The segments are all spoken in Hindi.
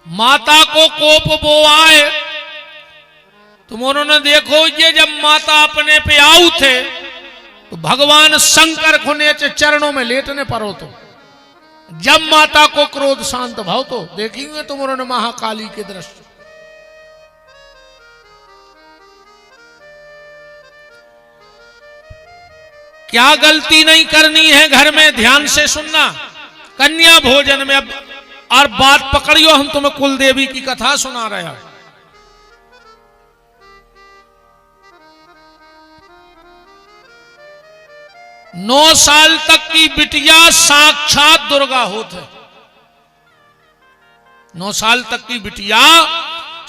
माता को कोप वो आए, तुम उन्होंने देखो ये जब माता अपने पे आऊ थे तो भगवान शंकर खुने चरणों में लेटने पड़ो। तो जब माता को क्रोध शांत भाव तो देखेंगे तुम उन्होंने महाकाली के दृश्य। क्या गलती नहीं करनी है घर में, ध्यान से सुनना। कन्या भोजन में अब और बात पकड़ियो, हम तुम्हें कुल देवी की कथा सुना रहे हैं। नौ साल तक की बिटिया साक्षात दुर्गा होते। 9 साल तक की बिटिया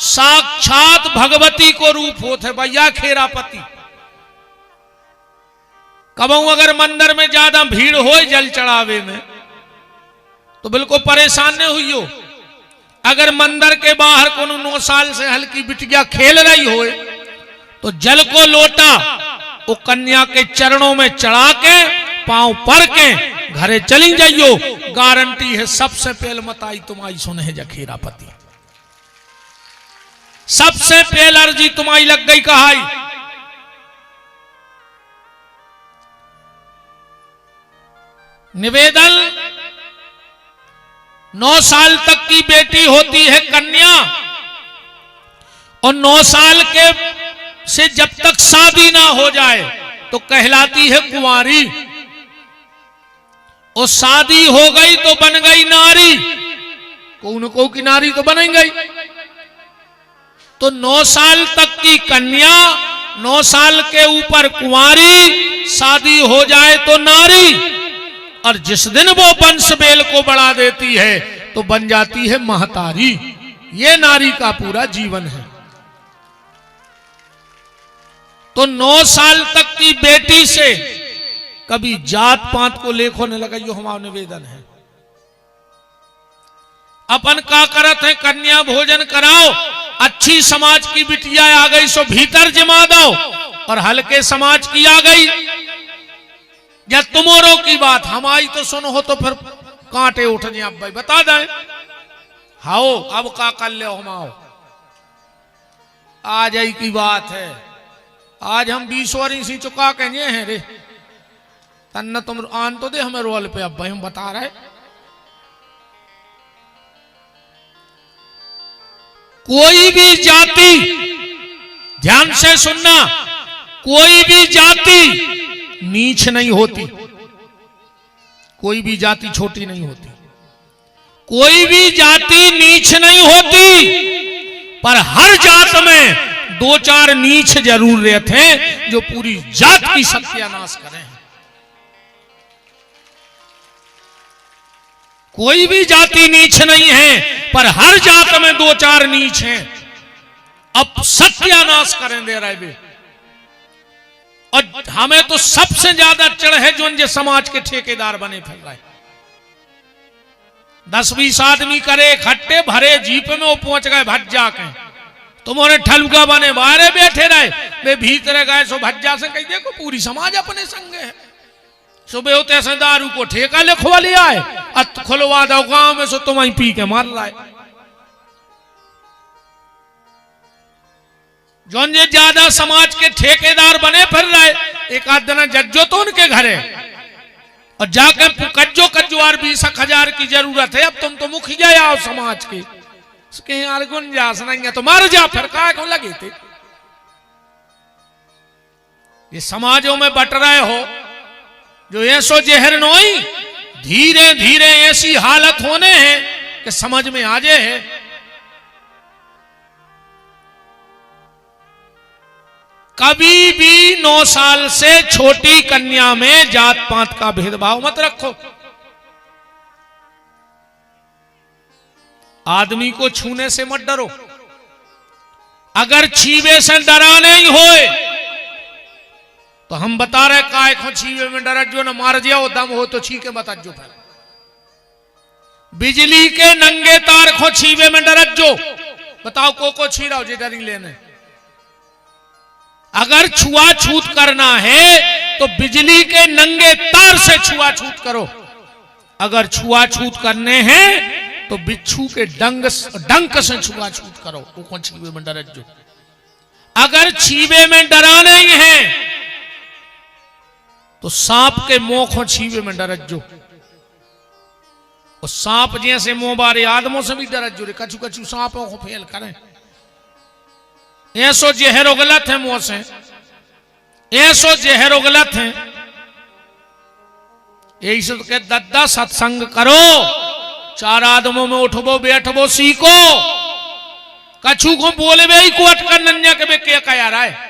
साक्षात भगवती को रूप होते। भैया खेरापति कबहू अगर मंदिर में ज्यादा भीड़ हो जल चढ़ावे में तो बिल्कुल परेशान नहीं हुई हो। अगर मंदिर के बाहर को 9 साल से हल्की बिटिया खेल रही हो तो जल को लोटा वो कन्या के चरणों में चढ़ा के पांव पर के घरे चली जाइयो। गारंटी है सबसे पहले मत आई तुम्हारी सुने जखेरापति, सबसे पहले अर्जी तुम्हारी लग गई कहाई। निवेदन 9 साल तक की बेटी होती है कन्या और 9 साल के से जब तक शादी ना हो जाए तो कहलाती है कुंवारी, और शादी हो गई तो बन गई नारी। को की नारी तो बन गई। तो 9 साल तक की कन्या, 9 साल के ऊपर कुंवारी, शादी हो जाए तो नारी, और जिस दिन वो वंश बेल को बढ़ा देती है तो बन जाती है महतारी। ये नारी का पूरा जीवन है। तो 9 साल तक की बेटी से कभी जात पात को लेखो न लगा, यो हमारा निवेदन है। अपन का करत है, कन्या भोजन कराओ, अच्छी समाज की बिटिया आ गई सो भीतर जमा दो, और हल्के समाज की आ गई या तुम्हारों की बात हमारी तो सुनो हो तो फिर कांटे उठ जाए। अब भाई बता दें, हाओ अब का कर ले हम आओ, आज आई की बात है। आज हम 20 वर्ष सी चुका कहें हैं रे तन्ना, तुम आन तो दे हमें रोल पे। अब भाई हम बता रहे, कोई भी जाति, ध्यान से सुनना, कोई भी जाति नीच नहीं होती, कोई भी जाति छोटी नहीं होती, कोई भी जाति नीच नहीं होती, पर हर जात में 2-4 नीच जरूर रहते हैं जो पूरी जात की सत्यानाश करें। कोई भी जाति नीच नहीं है, पर हर जात में 2-4 नीच हैं, अब सत्यानाश करें दे रहे वे। और हमें तो सबसे ज्यादा चढ़ है जो उनके समाज के ठेकेदार बने फिर रहे। 10-20 आदमी करे इकट्ठे भरे जीप में वो पहुंच गए भज्जा के, तुम्हारे ठलुका बने बाहर बैठे रहे, वे भीतर गए सो भज्जा से कही देखो पूरी समाज अपने संग है। सुबह होते से दारू को ठेका लिखवा लिया है, अत खुलवा दो गांव में सो तुम पी के मार रहा है। जोन जे ज्यादा समाज के ठेकेदार बने फिर रहे, एक आध दिन जज्जो तो उनके घरे और जाके कज्जो कज्जो 20,000 की जरूरत है, अब तुम तो मुखिया आओ समाज के, यार गुंजाइश नहीं है तो मार जा, फिर का क्यों लगे थे। ये समाजों में बट रहे हो जो ऐसो जहर नोई, धीरे धीरे ऐसी हालत होने हैं कि समझ में आ जाए है। कभी भी 9 साल से छोटी कन्या में जात पात का भेदभाव मत रखो। आदमी को छूने से मत डरो, अगर छीवे से डरा नहीं होए तो हम बता रहे काय को छीवे में डरा जो न मार जाओ, दम हो तो छीके बता जो। फिर बिजली के नंगे तार को छीवे में डर जो, बताओ को छी रहा हो जी डरी लेने। अगर छुआछूत करना है तो बिजली के नंगे तार से छुआछूत करो, अगर छुआछूत करने हैं तो बिच्छू के डंक से छुआछूत करो, वो कौन छीबे में डर जो। अगर छीबे में डरा नहीं है तो सांप के मुंह को छीबे में डर जो। और सांप जैसे मुंह बारे आदमों से भी डर जो रे, कछु कछु सांपों को फेल करें। ऐसो जहरो गलत है मुंह से, ऐसो जहरो गलत है। यही से तो कह दद्दा सत्संग करो, चार आदमों में उठबो बैठबो सीखो। कछु को बोले भाई को अटकर नन्या के बे क्या कह रहा है।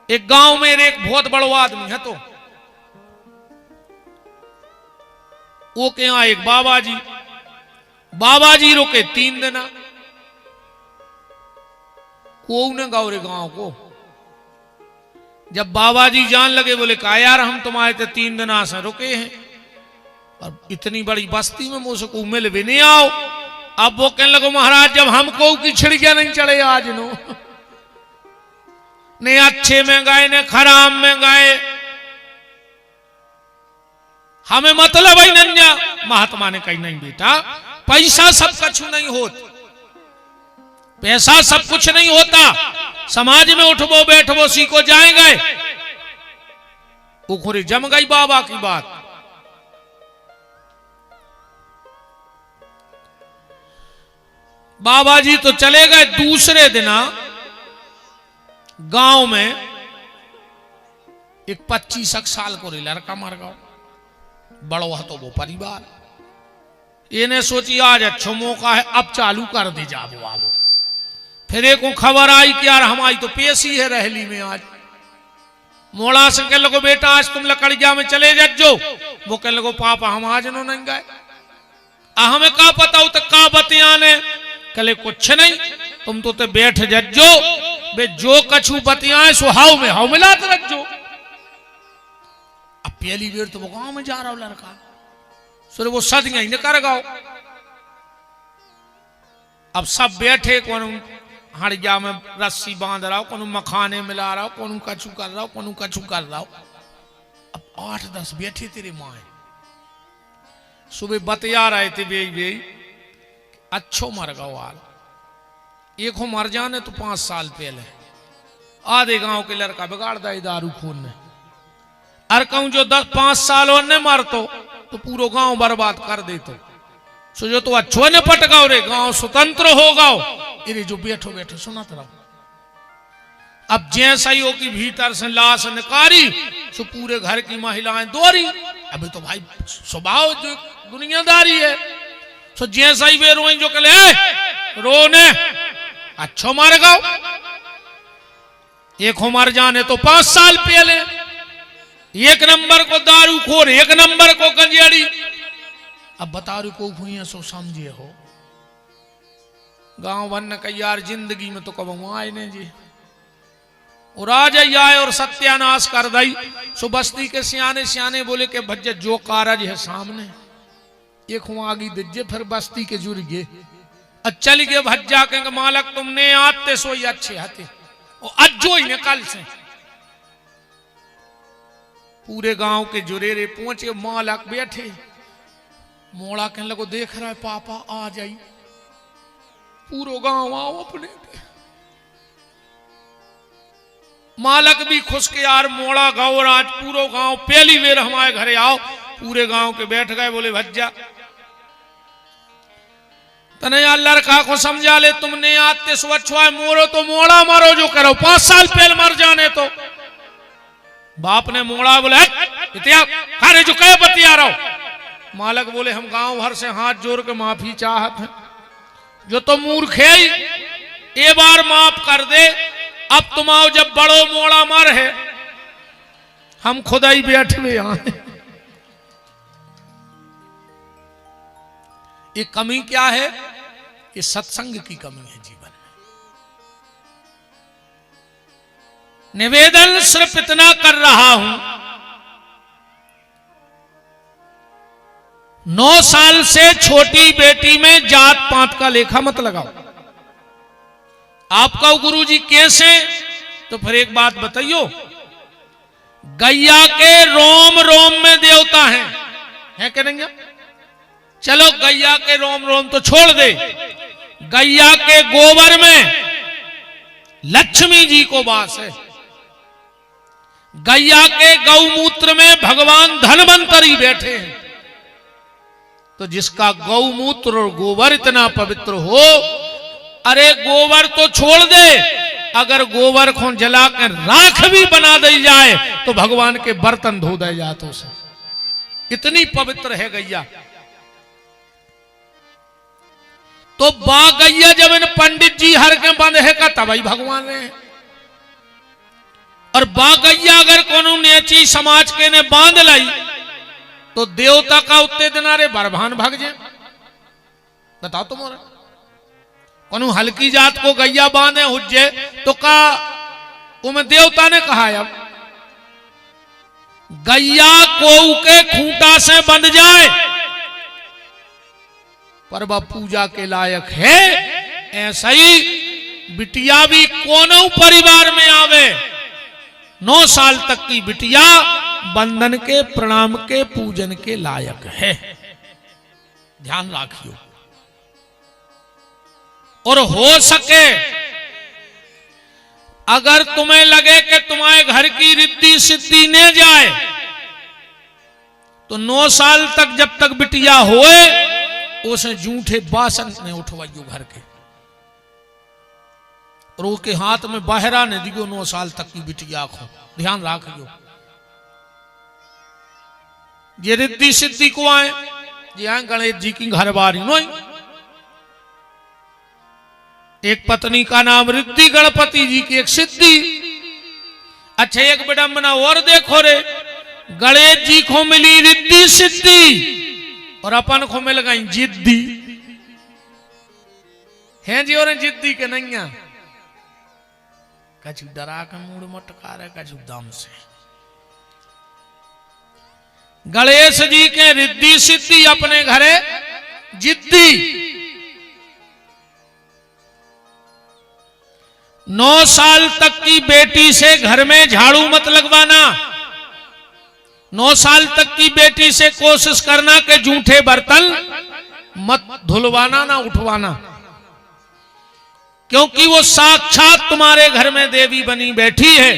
एक गांव में एक बहुत बड़ो आदमी है, तो वो के यहां एक बाबा जी रुके 3 दिन। को ने गाँव रे गांव को जब बाबा जी जान लगे, बोले कहा यार हम तुम्हारे तो 3 दिन से रुके हैं और इतनी बड़ी बस्ती में मुझसे को मिल भी नहीं आओ। अब वो कहने लगो महाराज जब हमको की छिड़कियां नहीं चढ़े आज नो, ने अच्छे में गए ने खराब में गए, हमें मतलब ही नन्या। महात्मा ने कही नहीं बेटा, पैसा सब कछु नहीं होता, पैसा सब कुछ नहीं होता। समाज में उठबो बैठबो सीखो जाएंगे। उखुरी जम गई बाबा की बात। बाबा जी तो चले गए। दूसरे दिन गांव में एक 25 साल को लड़का मर गया। बड़ो है तो वो परिवार, इन्हें सोची आज अच्छा मौका है, अब चालू कर दे जाबो आवो। फिर एक को खबर आई कि यार हमारी तो पेशी है रहली में आज। मोड़ा से कह लगो बेटा आज तुम लकड़िया में चले जाजो। वो कह लगो पापा हम आज नो नहीं गए। हमें का पता हो तो का बतिया ने कले कुछ नहीं, तुम तो बैठ जाजो बे, जो कछु बतियाए सो हाउ में हाउ मिलात रखो। अब पहली बेर तो वो गांव में जा रहा हो लड़का, सो वो सदियां ही न कर गाओ। अब सब बैठे, कौन हड़िया में रस्सी बांध रहा हो, कौन मखाने मिला रहा हो, कौन कछु कर रहा हो, कौन कछु कर रहा हो। अब 8-10 बैठे तेरे माए सुबह बतिया रहे थे बे अच्छो मर गओ आल। एक हो मर जाने तो 5 साल पहले आधे गांव के लड़का बिगाड़ दा दारू खून ने। अर कहूं जो 10-5 साल और ने मर तो पूरा गांव बर्बाद कर दे। तो सो जो तो अच्छो ने पट गाओ रे, गांव स्वतंत्र हो गाओ। इरे जो बैठो बैठो सुनत रहो। अब जैसा ही हो कि भीतर से लाश निकारी, सो पूरे घर की महिलाएं दौड़ी। अभी तो भाई स्वभाव जो दुनियादारी है। सो जैसा ही वे रोई जो कले रोने अच्छो मार गाओ। एक हो मर जाने तो 5 साल पहले, एक नंबर को दारू खोर, एक नंबर को गंजेड़ी। अब बता रही को हुई है सो समझे हो। गांव वन ने कही यार जिंदगी में तो कब आए ने जी, और आ जाए और सत्यानाश कर दई। सो बस्ती के सियाने सियाने बोले के भज्जे जो कारज है सामने एक हुआ आगे दिजे। फिर बस्ती के जुड़ गए, चल गए भज्जा के मालक तुमने आते सोई अच्छे हते और अज्जो ही ने कल से पूरे गांव के जुरेरे पहुंचे। मालक बैठे, मोड़ा कहने लगो देख रहा है पापा आ जाई, पूरो गांव आओ अपने। मालक भी खुश के यार मोड़ा गाँव आज पूरो गांव पहली बेर हमारे घरे आओ। पूरे गांव के बैठ गए, बोले भज्जा तने यार लड़का को समझा ले, तुमने आते सो अच्छा है, मोरो तो मोड़ा मारो जो करो, 5 साल पहले मर जाने तो। बाप ने मोड़ा बोले अरे जो कहे बतिया रहो। मालक बोले हम गांव भर से हाथ जोड़ के माफी चाहत हैं, जो तो मूर्ख है ये बार माफ कर दे। अब तुम आओ जब बड़ो मोड़ा मर है, हम खुदा ही बैठ में यहां। ये कमी क्या है? ये सत्संग की कमी है जीवन में। निवेदन सिर्फ इतना कर रहा हूं, 9 साल से छोटी बेटी में जात पात का लेखा मत लगाओ। आपका गुरुजी कैसे? तो फिर एक बात बताइयो, गैया के रोम रोम में देवता है क्या नहीं? चलो गैया के रोम रोम तो छोड़ दे, गैया के गोबर में लक्ष्मी जी को वास है, गैया के गौमूत्र में भगवान धनवंतरी बैठे हैं। तो जिसका गौमूत्र और गोबर इतना पवित्र हो, अरे गोबर तो छोड़ दे, अगर गोबर को जलाकर राख भी बना दी जाए तो भगवान के बर्तन धो दे जाते से, इतनी पवित्र है गैया। तो बा गैया जब इन पंडित जी हर के बंद है का तब ही भगवान है। और बा गैया अगर कोनो नेची समाज के ने बांध लाई तो देवता का उत्ते दिनारे बरभान भाग जाए। बताओ तुम, कोनो हल्की जात को गैया बांधे हुज्जे तो का उमें देवता ने कहा अब गैया को के खूंटा से बंध जाए पर वह पूजा के लायक है। ऐसा ही बिटिया भी कोनो परिवार में आवे, 9 साल तक की बिटिया बंधन के, प्रणाम के, पूजन के लायक है। ध्यान रखियो। और हो सके अगर तुम्हें लगे कि तुम्हारे घर की रिद्धि सिद्धि न जाए तो 9 साल तक जब तक बिटिया होए उसे जूठे बासन ने उठवाइयो घर के, और उसके हाथ में बहरा ने दियो 9 साल तक की बिटिया को। ध्यान रखियो। ये रिद्धि सिद्धि को आए, ये आए गणेश जी की घरवारी नोई। एक पत्नी का नाम रिद्धि, गणपति जी की एक सिद्धि। अच्छा एक विडंबना और देखो रे, गणेश जी को मिली रिद्धि सिद्धि और अपन को मिल गई जिद्दी। हैं जी और जिद्दी के नहीं, कछु डरा के मूड मटका रहे, कछु दम से। गणेश जी के रिद्धि सिद्धि, अपने घरे जिद्दी। 9 साल तक की बेटी से घर में झाड़ू मत लगवाना। 9 साल तक की बेटी से कोशिश करना कि जूठे बर्तन मत धुलवाना ना उठवाना, क्योंकि वो साक्षात तुम्हारे घर में देवी बनी बैठी है।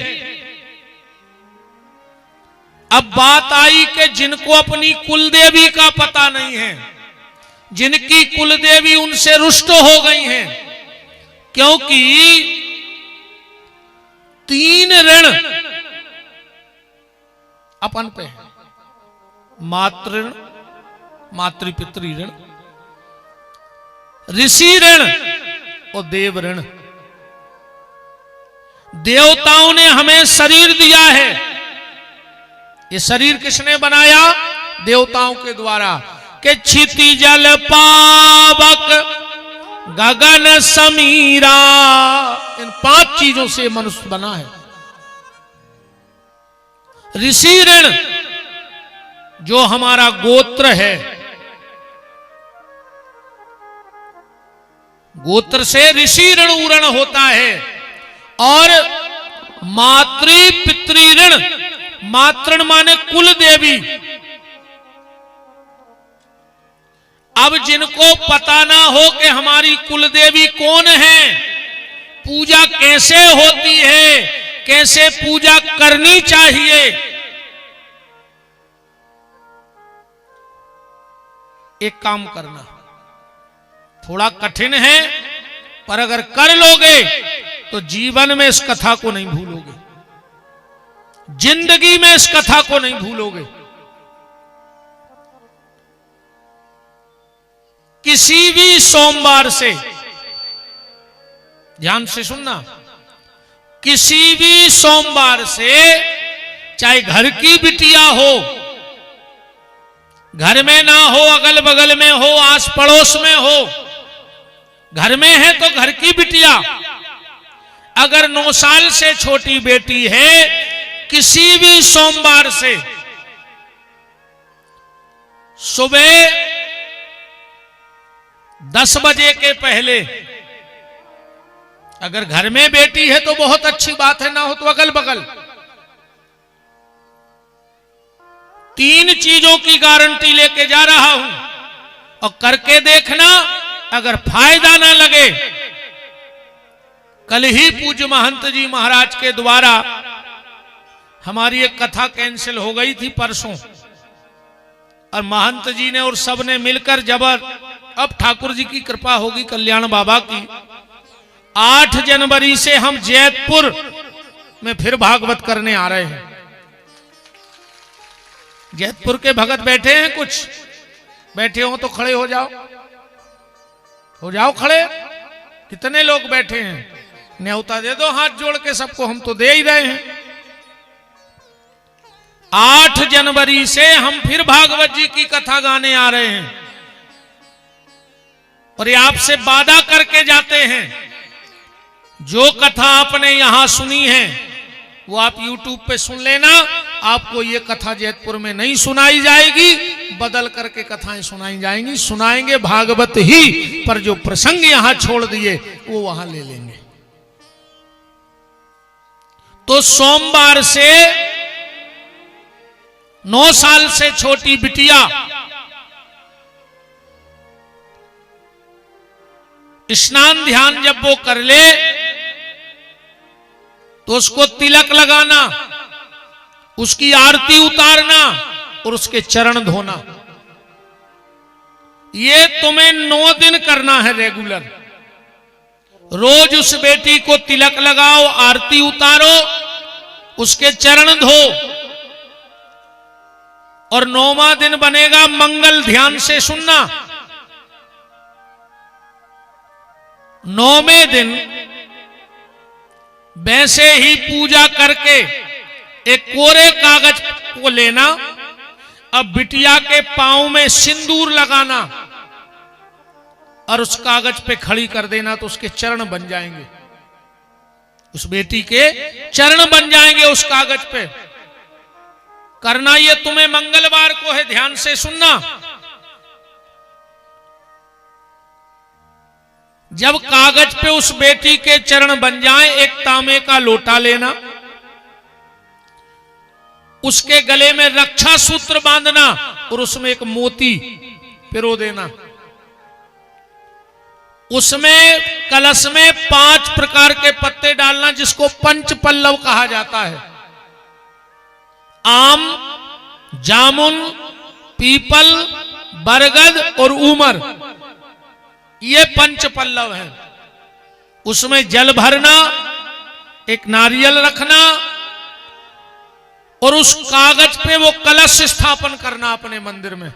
अब बात आई कि जिनको अपनी कुलदेवी का पता नहीं है, जिनकी कुलदेवी उनसे रुष्ट हो गई हैं, क्योंकि 3 ऋण अपन पे है, मातृ ऋण, मातृपितृ ऋण, ऋषि ऋण और देव ऋण। देवताओं ने हमें शरीर दिया है, ये शरीर किसने बनाया? देवताओं के द्वारा। के क्षिति जल पावक गगन समीरा, इन 5 चीजों से मनुष्य बना है। ऋषि ऋण जो हमारा गोत्र है, गोत्र से ऋषि ऋण उरण होता है। और मातृ पितृ ऋण, मातृ माने कुल देवी। अब जिनको पता ना हो कि हमारी कुल देवी कौन है, पूजा कैसे होती है, कैसे पूजा करनी चाहिए, एक काम करना, थोड़ा कठिन है पर अगर कर लोगे तो जीवन में इस कथा को नहीं भूलोगे, जिंदगी में इस कथा को नहीं भूलोगे। किसी भी सोमवार से, ध्यान से सुनना, किसी भी सोमवार से, चाहे घर की बिटिया हो, घर में ना हो, अगल बगल में हो, आस पड़ोस में हो, घर में है तो घर की बिटिया, अगर 9 साल से छोटी बेटी है, किसी भी सोमवार से सुबह 10 बजे के पहले, अगर घर में बेटी है तो बहुत अच्छी बात है, ना हो तो अगल बगल, 3 चीजों की गारंटी लेके जा रहा हूं। और करके देखना, अगर फायदा ना लगे। कल ही पूज्य महंत जी महाराज के द्वारा हमारी एक कथा कैंसिल हो गई थी परसों, और महंत जी ने और सब ने मिलकर अब ठाकुर जी की कृपा होगी, कल्याण बाबा की, 8 जनवरी से हम जैतपुर में फिर भागवत करने आ रहे हैं। जैतपुर के भगत बैठे हैं, कुछ बैठे हो तो खड़े हो जाओ खड़े। कितने लोग बैठे हैं? न्योता दे दो हाथ जोड़ के सबको, हम तो दे ही रहे हैं। 8 जनवरी से हम फिर भागवत जी की कथा गाने आ रहे हैं, और ये आपसे वादा करके जाते हैं, जो कथा आपने यहां सुनी है वो आप YouTube पे सुन लेना। आपको ये कथा जैतपुर में नहीं सुनाई जाएगी, बदल करके कथाएं सुनाई जाएंगी। सुनाएंगे भागवत ही, पर जो प्रसंग यहां छोड़ दिए वो वहां ले लेंगे। तो सोमवार से 9 साल से छोटी बिटिया स्नान ध्यान जब वो कर ले तो उसको तिलक लगाना, उसकी आरती उतारना और उसके चरण धोना, ये तुम्हें 9 दिन करना है रेगुलर। रोज उस बेटी को तिलक लगाओ, आरती उतारो, उसके चरण धो, और 9वां दिन बनेगा मंगल ध्यान से सुनना। 9वें दिन वैसे ही पूजा करके एक कोरे कागज को लेना, अब बिटिया के पांव में सिंदूर लगाना और उस कागज पे खड़ी कर देना, तो उसके चरण बन जाएंगे, उस बेटी के चरण बन जाएंगे उस कागज पे। करना ये तुम्हें मंगलवार को है, ध्यान से सुनना। जब कागज पे उस बेटी के चरण बन जाएं, एक तांबे का लोटा लेना, उसके गले में रक्षा सूत्र बांधना और उसमें एक मोती पिरो देना। उसमें कलश में 5 प्रकार के पत्ते डालना, जिसको पंच पल्लव कहा जाता है। आम, जामुन, पीपल, बरगद और ऊमर, ये पंच पल्लव है। उसमें जल भरना, एक नारियल रखना और उस कागज पे वो कलश स्थापन करना अपने मंदिर में,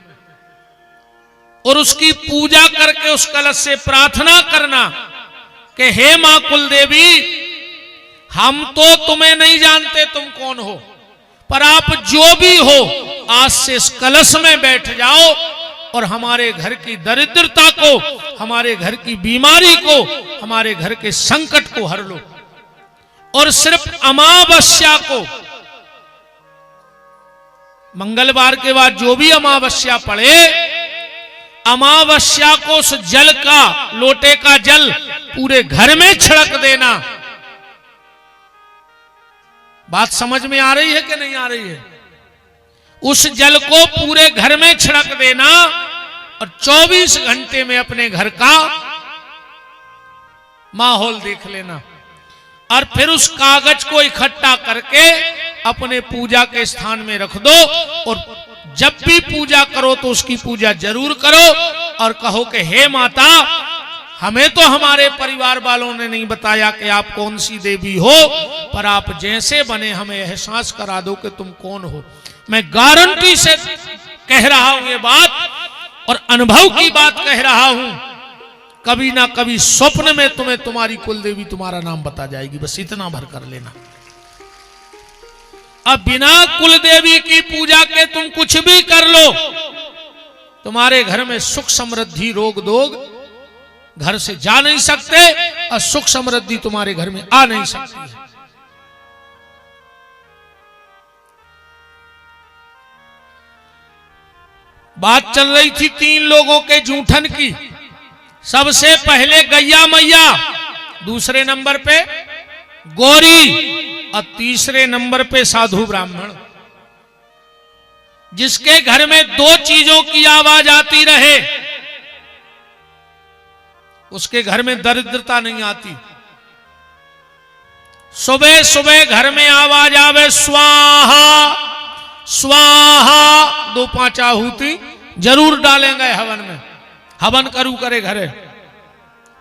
और उसकी पूजा करके उस कलश से प्रार्थना करना कि हे मां कुल देवी, हम तो तुम्हें नहीं जानते तुम कौन हो, पर आप जो भी हो आज से इस कलश में बैठ जाओ और हमारे घर की दरिद्रता को, हमारे घर की बीमारी को, हमारे घर के संकट को हर लो। और सिर्फ अमावस्या को, मंगलवार के बाद जो भी अमावस्या पड़े, अमावस्या को उस जल का, लोटे का जल पूरे घर में छिड़क देना। बात समझ में आ रही है कि नहीं आ रही है? उस जल को पूरे घर में छिड़क देना और 24 घंटे में अपने घर का माहौल देख लेना, और फिर उस कागज को इकट्ठा करके अपने पूजा के स्थान में रख दो। और जब भी पूजा करो तो उसकी पूजा जरूर करो और कहो कि हे माता, हमें तो हमारे परिवार वालों ने नहीं बताया कि आप कौन सी देवी हो, पर आप जैसे बने हमें एहसास करा दो कि तुम कौन हो। मैं गारंटी से कह रहा हूं ये बात, और अनुभव की बात कह रहा हूं, कभी ना कभी स्वप्न में तुम्हें तुम्हारी कुल देवी तुम्हारा नाम बता जाएगी। बस इतना भर कर लेना। अब बिना कुल देवी की पूजा के तुम कुछ भी कर लो, तुम्हारे घर में सुख समृद्धि, रोग दोग घर से जा नहीं सकते, और सुख समृद्धि तुम्हारे घर में आ नहीं सकती है। बात चल रही थी 3 लोगों के जूठन की। सबसे पहले गैया मैया, दूसरे नंबर पे गौरी और तीसरे नंबर पे साधु ब्राह्मण। जिसके घर में 2 चीजों की आवाज आती रहे, उसके घर में दरिद्रता नहीं आती। सुबह सुबह घर में आवाज आवे स्वाहा स्वाहा, 2-5 आहुति जरूर डालेंगे हवन में, हवन करू करे घरे,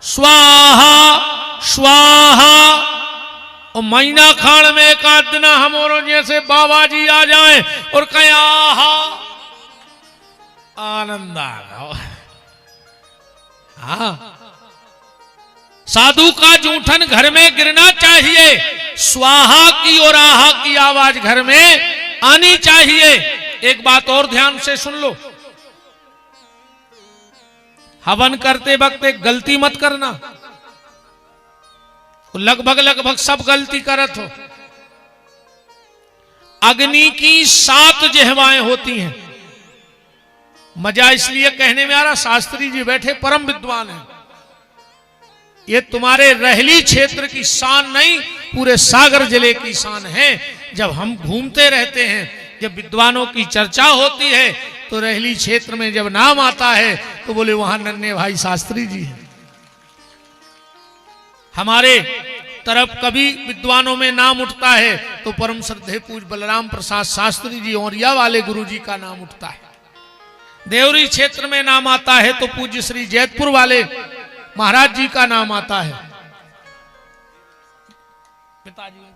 स्वाहा स्वाहा। और महीना खान में एक आध दिन हमारो जैसे बाबा जी आ जाए और कहें आहा, आनंद आ गया। हाँ, साधु का जूठन घर में गिरना चाहिए, स्वाहा की और आहा की आवाज घर में आनी चाहिए। एक बात और ध्यान से सुन लो, हवन करते वक्त एक गलती मत करना, लगभग सब गलती करत हो। अग्नि की 7 जिह्वाएं होती हैं। मजा इसलिए कहने में आ रहा, शास्त्री जी बैठे परम विद्वान हैं, ये तुम्हारे रहली क्षेत्र की शान नहीं, पूरे सागर जिले की शान है। जब हम घूमते रहते हैं, जब विद्वानों की चर्चा होती है, तो रहली क्षेत्र में जब नाम आता है तो बोले वहां नन्हे भाई शास्त्री जी हैं। हमारे तरफ कभी विद्वानों में नाम उठता है तो परम श्रद्धेय पूज्य बलराम प्रसाद शास्त्री जी औरिया वाले गुरु जी का नाम उठता है। देवरी क्षेत्र में नाम आता है तो पूज्य श्री जैतपुर वाले महाराज जी का नाम आता है। पिताजी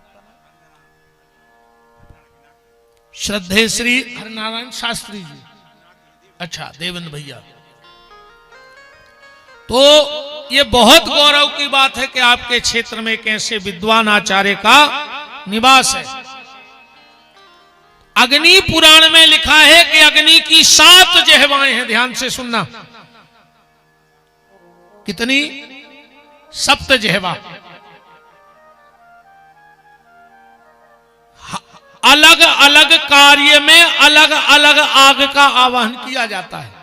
श्रद्धेय श्री हरिनारायण शास्त्री जी, अच्छा देवेंद्र भैया। तो ये बहुत गौरव की बात है कि आपके क्षेत्र में एक ऐसे विद्वान आचार्य का निवास है। अग्नि पुराण में लिखा है कि अग्नि की 7 जिह्वाएं हैं, ध्यान से सुनना। कितनी? 7 जिह्वा। अलग अलग कार्य में अलग अलग आग का आवाहन किया जाता है।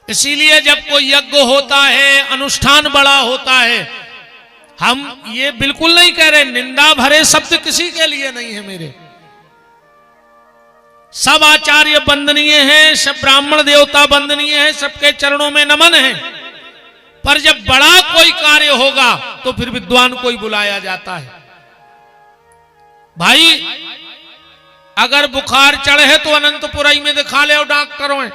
इसीलिए जब कोई यज्ञ होता है, अनुष्ठान बड़ा होता है, हम ये बिल्कुल नहीं कह रहे, निंदा भरे शब्द किसी के लिए नहीं है मेरे। सब आचार्य वंदनीय हैं, सब ब्राह्मण देवता वंदनीय हैं, सबके चरणों में नमन है। पर जब बड़ा कोई कार्य होगा तो फिर विद्वान को ही बुलाया जाता है। भाई अगर बुखार चढ़े तो अनंतपुरई में दिखा ले डॉक्टरों,